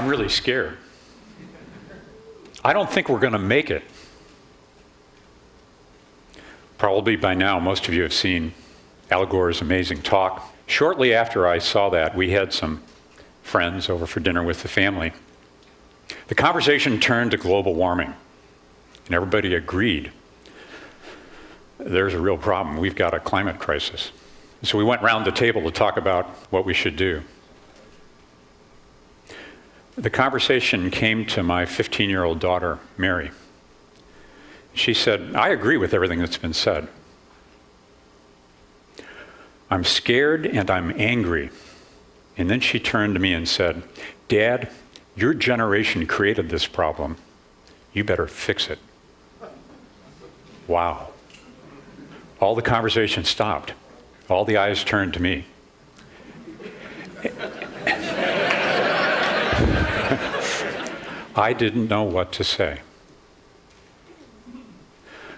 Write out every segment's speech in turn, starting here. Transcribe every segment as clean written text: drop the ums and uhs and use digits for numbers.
I'm really scared. I don't think we're going to make it. Probably by now, most of you have seen Al Gore's amazing talk. Shortly after I saw that, we had some friends over for dinner with the family. The conversation turned to global warming, and everybody agreed there's a real problem. We've got a climate crisis. So we went round the table to talk about what we should do. The conversation came to my 15-year-old daughter, Mary. She said, I agree with everything that's been said. I'm scared and I'm angry. And then she turned to me and said, Dad, your generation created this problem. You better fix it. Wow. All the conversation stopped. All the eyes turned to me. I didn't know what to say.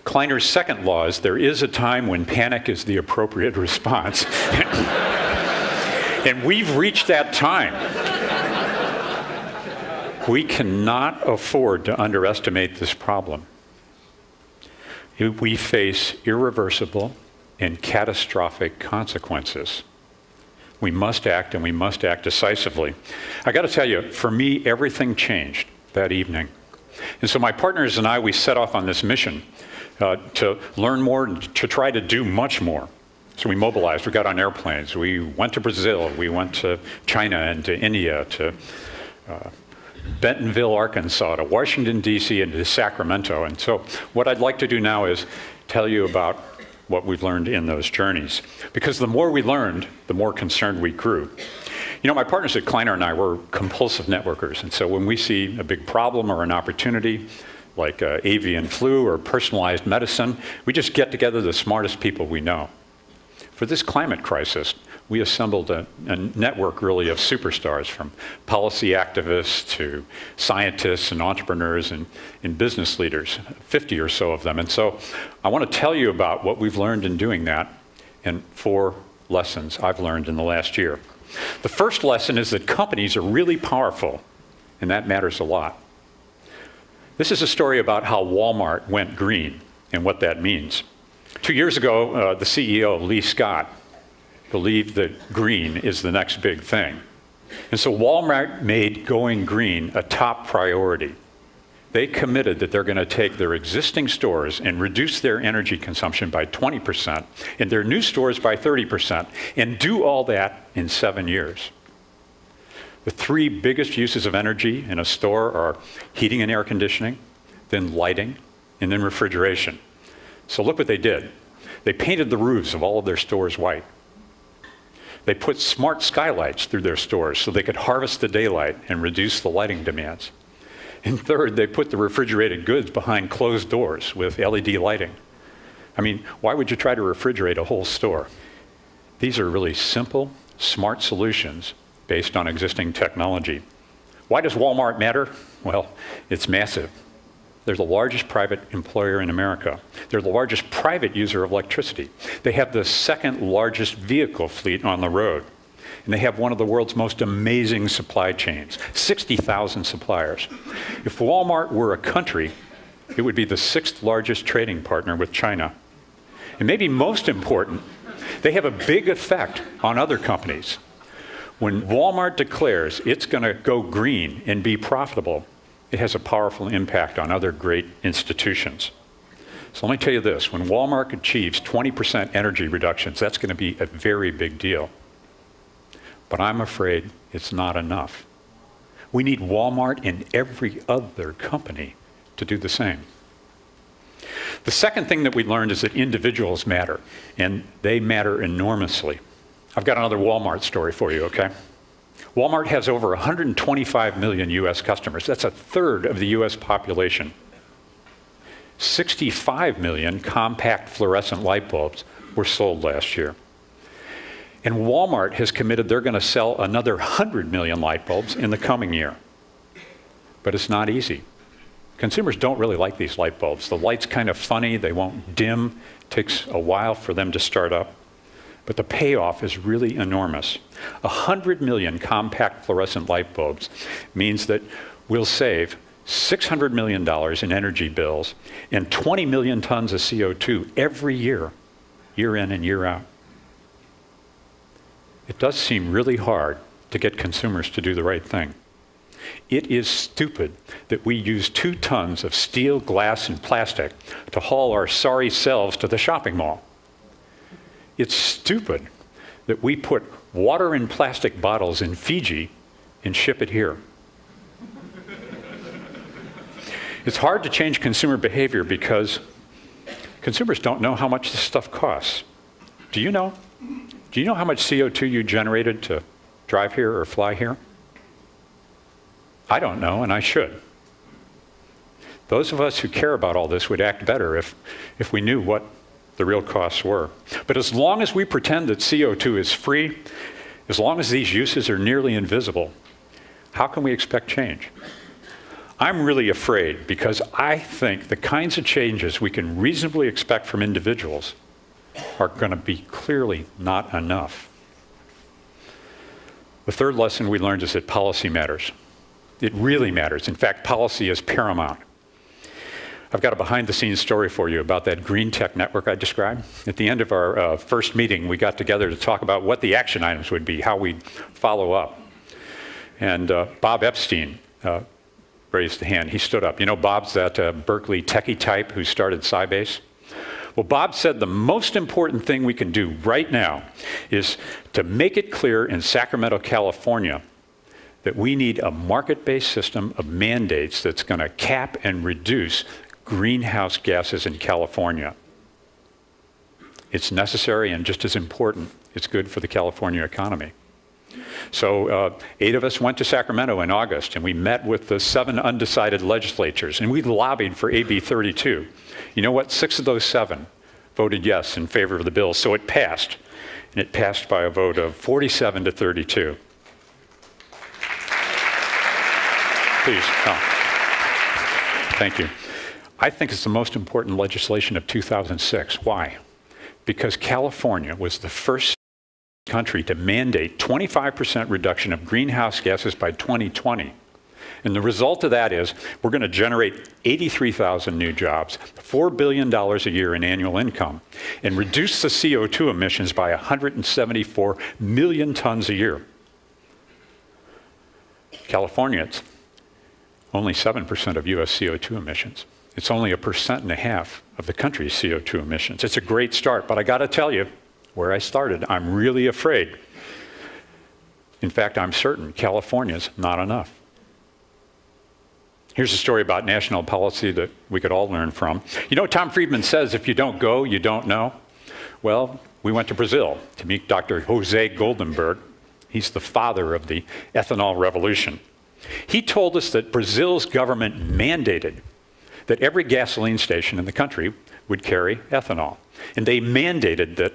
Kleiner's second law is there is a time when panic is the appropriate response. And we've reached that time. We cannot afford to underestimate this problem. We face irreversible and catastrophic consequences. We must act, and we must act decisively. I got to tell you, for me, everything changed that evening. And so my partners and I, we set off on this mission to learn more and to try to do much more. So we mobilized, we got on airplanes, we went to Brazil, we went to China and to India, to Bentonville, Arkansas, to Washington, D.C., and to Sacramento. And so what I'd like to do now is tell you about what we've learned in those journeys. Because the more we learned, the more concerned we grew. You know, my partners at Kleiner and I were compulsive networkers. And so when we see a big problem or an opportunity, like avian flu or personalized medicine, we just get together the smartest people we know. For this climate crisis, we assembled a network really of superstars, from policy activists to scientists and entrepreneurs and business leaders, 50 or so of them. And so I want to tell you about what we've learned in doing that and 4 lessons I've learned in the last year. The first lesson is that companies are really powerful, and that matters a lot. This is a story about how Walmart went green and what that means. 2 years ago, the CEO, Lee Scott, believed that green is the next big thing. And so Walmart made going green a top priority. They committed that they're going to take their existing stores and reduce their energy consumption by 20% and their new stores by 30%, and do all that in 7 years. The 3 biggest uses of energy in a store are heating and air conditioning, then lighting, and then refrigeration. So look what they did. They painted the roofs of all of their stores white. They put smart skylights through their stores so they could harvest the daylight and reduce the lighting demands. And third, they put the refrigerated goods behind closed doors with LED lighting. I mean, why would you try to refrigerate a whole store? These are really simple, smart solutions based on existing technology. Why does Walmart matter? Well, it's massive. They're the largest private employer in America. They're the largest private user of electricity. They have the 2nd largest vehicle fleet on the road. And they have one of the world's most amazing supply chains, 60,000 suppliers. If Walmart were a country, it would be the 6th largest trading partner with China. And maybe most important, they have a big effect on other companies. When Walmart declares it's going to go green and be profitable, it has a powerful impact on other great institutions. So let me tell you this, when Walmart achieves 20% energy reductions, that's going to be a very big deal. But I'm afraid it's not enough. We need Walmart and every other company to do the same. The second thing that we learned is that individuals matter, and they matter enormously. I've got another Walmart story for you, okay? Walmart has over 125 million US customers. That's 1/3 of the US population. 65 million compact fluorescent light bulbs were sold last year. And Walmart has committed they're going to sell another 100 million light bulbs in the coming year. But it's not easy. Consumers don't really like these light bulbs. The light's kind of funny, they won't dim, it takes a while for them to start up. but the payoff is really enormous. 100 million compact fluorescent light bulbs means that we'll save $600 million in energy bills and 20 million tons of CO2 every year, year in and year out. It does seem really hard to get consumers to do the right thing. It is stupid that we use 2 tons of steel, glass, and plastic to haul our sorry selves to the shopping mall. It's stupid that we put water in plastic bottles in Fiji and ship it here. It's hard to change consumer behavior because consumers don't know how much this stuff costs. Do you know? Do you know how much CO2 you generated to drive here or fly here? I don't know, and I should. Those of us who care about all this would act better if we knew what the real costs were. But as long as we pretend that CO2 is free, as long as these uses are nearly invisible, how can we expect change? I'm really afraid because I think the kinds of changes we can reasonably expect from individuals are going to be clearly not enough. The third lesson we learned is that policy matters. It really matters. In fact, policy is paramount. I've got a behind-the-scenes story for you about that green tech network I described. At the end of our first meeting, we got together to talk about what the action items would be, how we'd follow up. And Bob Epstein raised a hand. He stood up. You know, Bob's that Berkeley techie type who started Sybase. Well, Bob said the most important thing we can do right now is to make it clear in Sacramento, California, that we need a market-based system of mandates that's going to cap and reduce greenhouse gases in California. It's necessary and just as important, it's good for the California economy. So 8 of us went to Sacramento in August, and we met with the 7 undecided legislatures, and we lobbied for AB 32. You know what? 6 of those 7 voted yes in favor of the bill, so it passed. And it passed by a vote of 47 to 32. Please, come. Thank you. I think it's the most important legislation of 2006. Why? Because California was the first country to mandate 25% reduction of greenhouse gases by 2020. And the result of that is we're going to generate 83,000 new jobs, $4 billion a year in annual income, and reduce the CO2 emissions by 174 million tons a year. California, it's only 7% of US CO2 emissions. It's only 1.5% of the country's CO2 emissions. It's a great start, but I got to tell you, where I started, I'm really afraid. In fact, I'm certain California's not enough. Here's a story about national policy that we could all learn from. You know, Tom Friedman says, if you don't go, you don't know. Well, we went to Brazil to meet Dr. Jose Goldenberg. He's the father of the ethanol revolution. He told us that Brazil's government mandated that every gasoline station in the country would carry ethanol. And they mandated that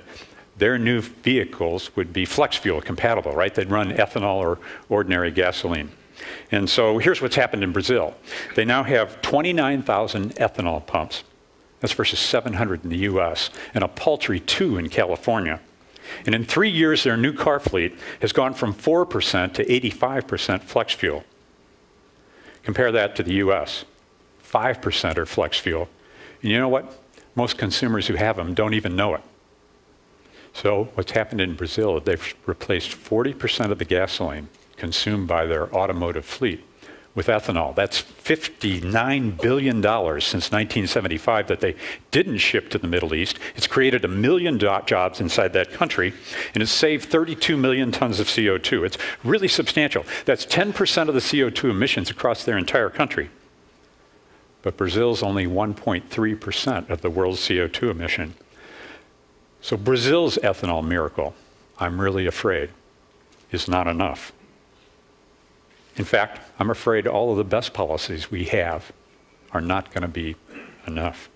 their new vehicles would be flex fuel compatible, right? They'd run ethanol or ordinary gasoline. And so here's what's happened in Brazil. They now have 29,000 ethanol pumps. That's versus 700 in the US, and a paltry 2 in California. And in 3 years, their new car fleet has gone from 4% to 85% flex fuel. Compare that to the US. 5% are flex fuel. And you know what? Most consumers who have them don't even know it. So what's happened in Brazil, they've replaced 40% of the gasoline consumed by their automotive fleet with ethanol. That's $59 billion since 1975 that they didn't ship to the Middle East. It's created 1 million jobs inside that country, and it's saved 32 million tons of CO2. It's really substantial. That's 10% of the CO2 emissions across their entire country. But Brazil's only 1.3% of the world's CO2 emission. So Brazil's ethanol miracle, I'm really afraid, is not enough. In fact, I'm afraid all of the best policies we have are not going to be enough.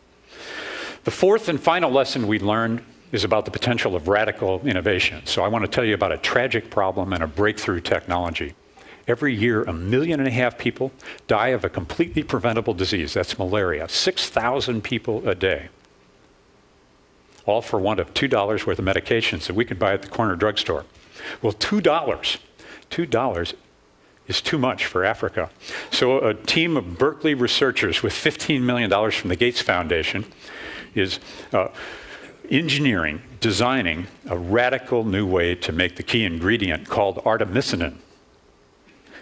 The fourth and final lesson we learned is about the potential of radical innovation. So I want to tell you about a tragic problem and a breakthrough technology. Every year, 1.5 million people die of a completely preventable disease. That's malaria. 6,000 people a day. all for want of $2 worth of medications that we could buy at the corner drugstore. Well, $2 is too much for Africa. So a team of Berkeley researchers with $15 million from the Gates Foundation is designing a radical new way to make the key ingredient called artemisinin.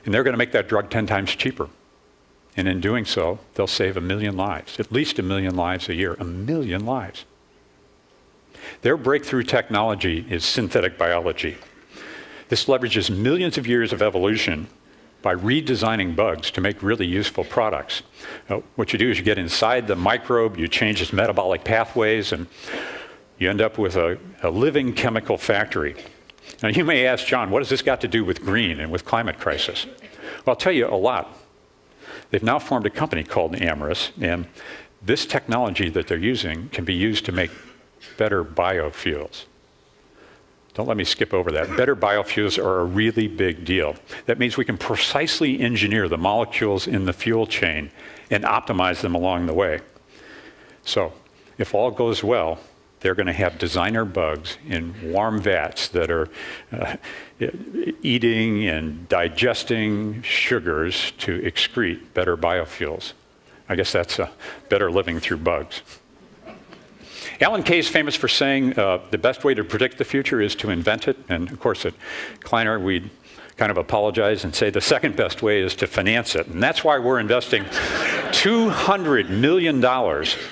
And they're going to make that drug 10 times cheaper. And in doing so, they'll save 1 million lives, at least 1 million lives a year, 1 million lives. Their breakthrough technology is synthetic biology. This leverages millions of years of evolution by redesigning bugs to make really useful products. What you do is you get inside the microbe, you change its metabolic pathways, and you end up with a living chemical factory. Now you may ask, John, what has this got to do with green and with climate crisis? Well, I'll tell you a lot. They've now formed a company called Amyris, and this technology that they're using can be used to make better biofuels. Don't let me skip over that. Better biofuels are a really big deal. That means we can precisely engineer the molecules in the fuel chain and optimize them along the way. So if all goes well, they're going to have designer bugs in warm vats that are eating and digesting sugars to excrete better biofuels. I guess that's a better living through bugs. Alan Kay is famous for saying the best way to predict the future is to invent it. And of course, at Kleiner, we kind of apologize and say the second best way is to finance it. And that's why we're investing $200 million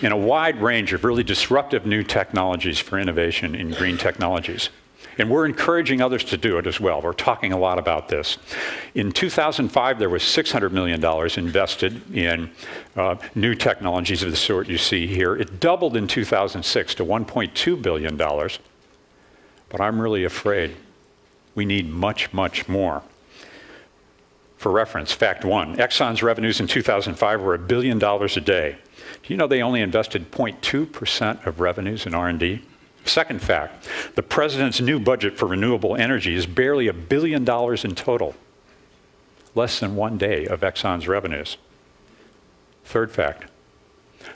in a wide range of really disruptive new technologies for innovation in green technologies. And we're encouraging others to do it as well. We're talking a lot about this. In 2005, there was $600 million invested in new technologies of the sort you see here. It doubled in 2006 to $1.2 billion. But I'm really afraid we need much, much more. For reference, fact one, Exxon's revenues in 2005 were $1 billion a day. Do you know they only invested 0.2% of revenues in R&D? Second fact, the president's new budget for renewable energy is barely $1 billion in total, less than 1 day of Exxon's revenues. Third fact,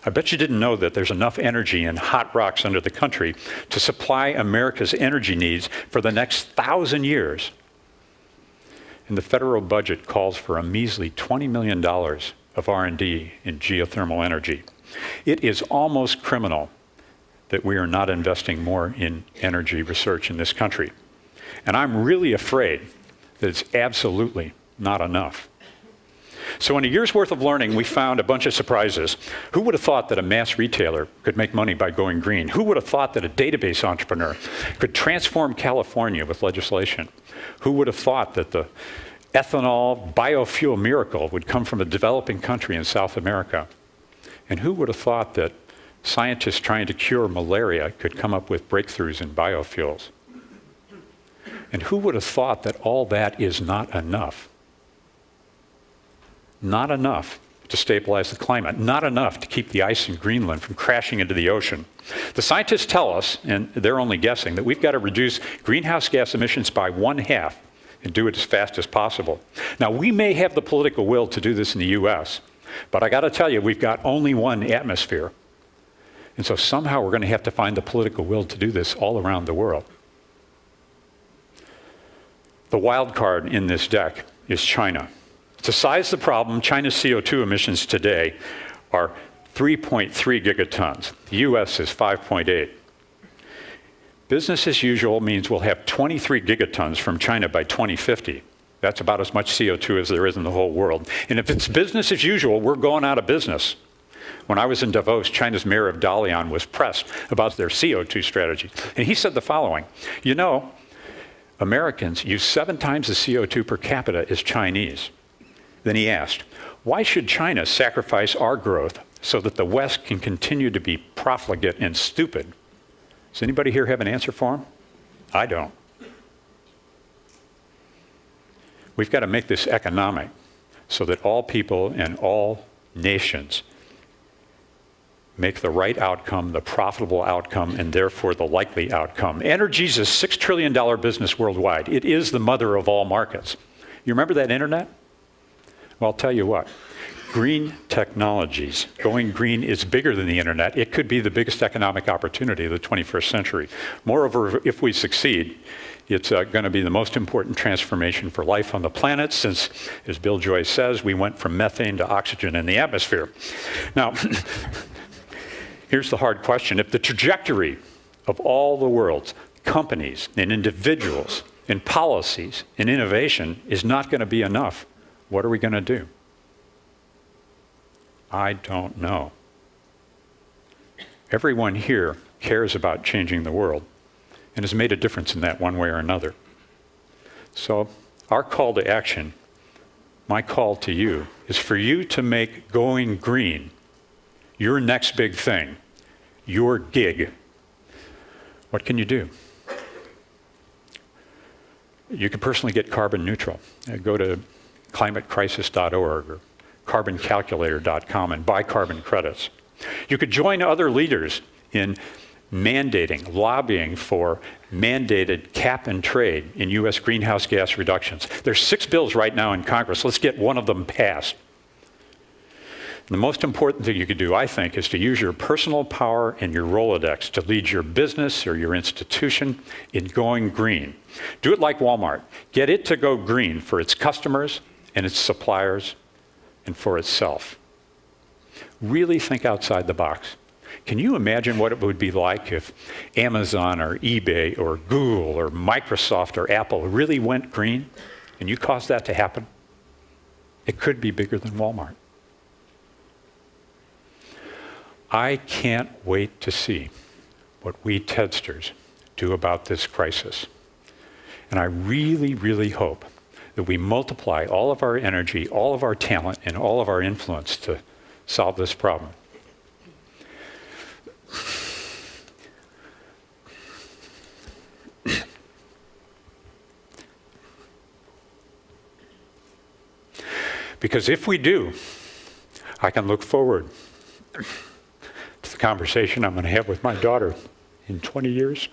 I bet you didn't know that there's enough energy in hot rocks under the country to supply America's energy needs for the next 1,000 years. And the federal budget calls for a measly $20 million of R&D in geothermal energy. It is almost criminal that we are not investing more in energy research in this country. And I'm really afraid that it's absolutely not enough. So in a year's worth of learning, we found a bunch of surprises. Who would have thought that a mass retailer could make money by going green? Who would have thought that a database entrepreneur could transform California with legislation? Who would have thought that the ethanol biofuel miracle would come from a developing country in South America? And who would have thought that scientists trying to cure malaria could come up with breakthroughs in biofuels? And who would have thought that all that is not enough? Not enough to stabilize the climate, not enough to keep the ice in Greenland from crashing into the ocean. The scientists tell us, and they're only guessing, that we've got to reduce greenhouse gas emissions by 1/2 and do it as fast as possible. Now, we may have the political will to do this in the US, but I got to tell you, we've got only one atmosphere. And so somehow we're going to have to find the political will to do this all around the world. The wild card in this deck is China. To size the problem, China's CO2 emissions today are 3.3 gigatons. The US is 5.8. Business as usual means we'll have 23 gigatons from China by 2050. That's about as much CO2 as there is in the whole world. And if it's business as usual, we're going out of business. When I was in Davos, China's mayor of Dalian was pressed about their CO2 strategy. And he said the following, you know, Americans use 7 times the CO2 per capita as Chinese. Then he asked, why should China sacrifice our growth so that the West can continue to be profligate and stupid? Does anybody here have an answer for him? I don't. We've got to make this economic so that all people and all nations make the right outcome, the profitable outcome, and therefore the likely outcome. Energy is a $6 trillion business worldwide. It is the mother of all markets. You remember that internet? Well, I'll tell you what. green technologies. Going green is bigger than the internet. It could be the biggest economic opportunity of the 21st century. Moreover, if we succeed, it's going to be the most important transformation for life on the planet since, as Bill Joyce says, we went from methane to oxygen in the atmosphere. Now, here's the hard question. If the trajectory of all the world's companies and individuals and policies and innovation is not going to be enough, what are we going to do? I don't know. Everyone here cares about changing the world and has made a difference in that one way or another. So our call to action, my call to you, is for you to make going green your next big thing, your gig. What can you do? You can personally get carbon neutral. Go to climatecrisis.org or carboncalculator.com and buy carbon credits. You could join other leaders in mandating, lobbying for mandated cap and trade in US greenhouse gas reductions. There's 6 bills right now in Congress. Let's get one of them passed. And the most important thing you could do, I think, is to use your personal power and your Rolodex to lead your business or your institution in going green. Do it like Walmart. Get it to go green for its customers and its suppliers and for itself. Really think outside the box. Can you imagine what it would be like if Amazon or eBay or Google or Microsoft or Apple really went green and you caused that to happen? It could be bigger than Walmart. I can't wait to see what we TEDsters do about this crisis. And I really, really hope that we multiply all of our energy, all of our talent, and all of our influence to solve this problem. Because if we do, I can look forward to the conversation I'm going to have with my daughter in 20 years.